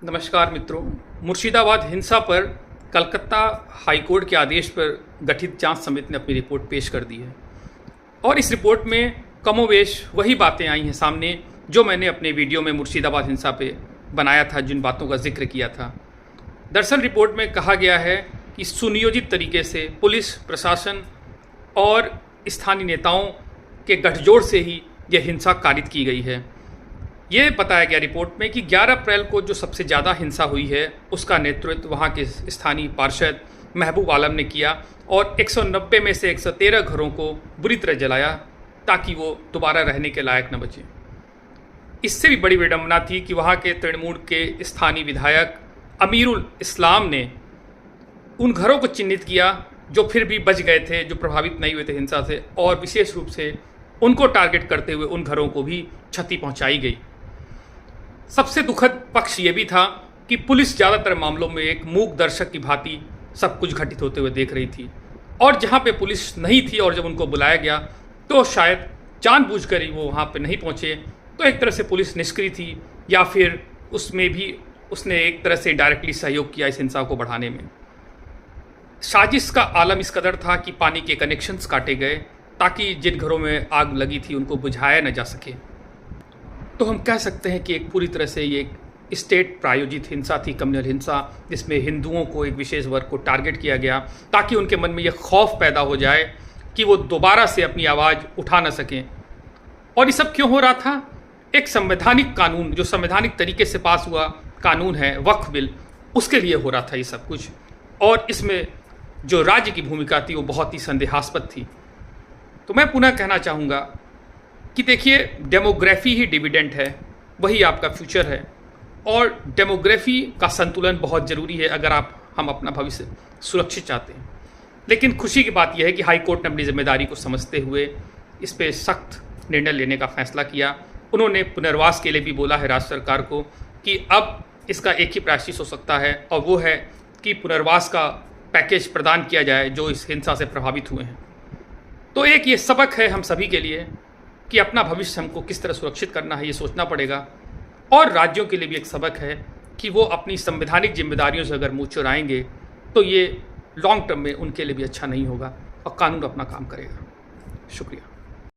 नमस्कार मित्रों। मुर्शिदाबाद हिंसा पर कलकत्ता हाईकोर्ट के आदेश पर गठित जांच समिति ने अपनी रिपोर्ट पेश कर दी है और इस रिपोर्ट में कमोवेश वही बातें आई हैं सामने जो मैंने अपने वीडियो में मुर्शिदाबाद हिंसा पे बनाया था, जिन बातों का जिक्र किया था। दरअसल रिपोर्ट में कहा गया है कि सुनियोजित तरीके से पुलिस प्रशासन और स्थानीय नेताओं के गठजोड़ से ही यह हिंसा कारित की गई है। ये बताया गया रिपोर्ट में कि 11 अप्रैल को जो सबसे ज़्यादा हिंसा हुई है उसका नेतृत्व वहाँ के स्थानीय पार्षद महबूब आलम ने किया और 190 में से 113 घरों को बुरी तरह जलाया ताकि वो दोबारा रहने के लायक न बचे। इससे भी बड़ी विडंबना थी कि वहाँ के तृणमूल के स्थानीय विधायक अमीरुल इस्लाम ने उन घरों को चिन्हित किया जो फिर भी बच गए थे, जो प्रभावित नहीं हुए थे हिंसा से, और विशेष रूप से उनको टारगेट करते हुए उन घरों को भी क्षति पहुँचाई गई। सबसे दुखद पक्ष ये भी था कि पुलिस ज़्यादातर मामलों में एक मूक दर्शक की भांति सब कुछ घटित होते हुए देख रही थी और जहाँ पे पुलिस नहीं थी और जब उनको बुलाया गया तो शायद जानबूझकर ही वो वहाँ पे नहीं पहुँचे, तो एक तरह से पुलिस निष्क्रिय थी या फिर उसमें भी उसने एक तरह से डायरेक्टली सहयोग किया इस हिंसा को बढ़ाने में। साजिश का आलम इस कदर था कि पानी के कनेक्शंस काटे गए ताकि जिन घरों में आग लगी थी उनको बुझाया न जा सके। तो हम कह सकते हैं कि एक पूरी तरह से ये एक स्टेट प्रायोजित हिंसा थी, कम्युनल हिंसा, जिसमें हिंदुओं को, एक विशेष वर्ग को टारगेट किया गया ताकि उनके मन में यह खौफ पैदा हो जाए कि वो दोबारा से अपनी आवाज़ उठा न सकें। और ये सब क्यों हो रहा था? एक संवैधानिक कानून, जो संवैधानिक तरीके से पास हुआ कानून है वक्फ बिल, उसके लिए हो रहा था ये सब कुछ। और इसमें जो राज्य की भूमिका थी वो बहुत ही संदेहास्पद थी। तो मैं पुनः कहना चाहूँगा कि देखिए, डेमोग्राफी ही डिविडेंड है, वही आपका फ्यूचर है और डेमोग्राफी का संतुलन बहुत ज़रूरी है अगर हम अपना भविष्य सुरक्षित चाहते हैं। लेकिन खुशी की बात यह है कि हाई कोर्ट ने अपनी जिम्मेदारी को समझते हुए इस पर सख्त निर्णय लेने का फैसला किया। उन्होंने पुनर्वास के लिए भी बोला है राज्य सरकार को कि अब इसका एक ही प्रायश्चित हो सकता है और वो है कि पुनर्वास का पैकेज प्रदान किया जाए जो इस हिंसा से प्रभावित हुए हैं। तो एक ये सबक है हम सभी के लिए कि अपना भविष्य हमको किस तरह सुरक्षित करना है, ये सोचना पड़ेगा। और राज्यों के लिए भी एक सबक है कि वो अपनी संवैधानिक जिम्मेदारियों से अगर मुँह चुराएंगे तो ये लॉन्ग टर्म में उनके लिए भी अच्छा नहीं होगा और कानून अपना काम करेगा। शुक्रिया।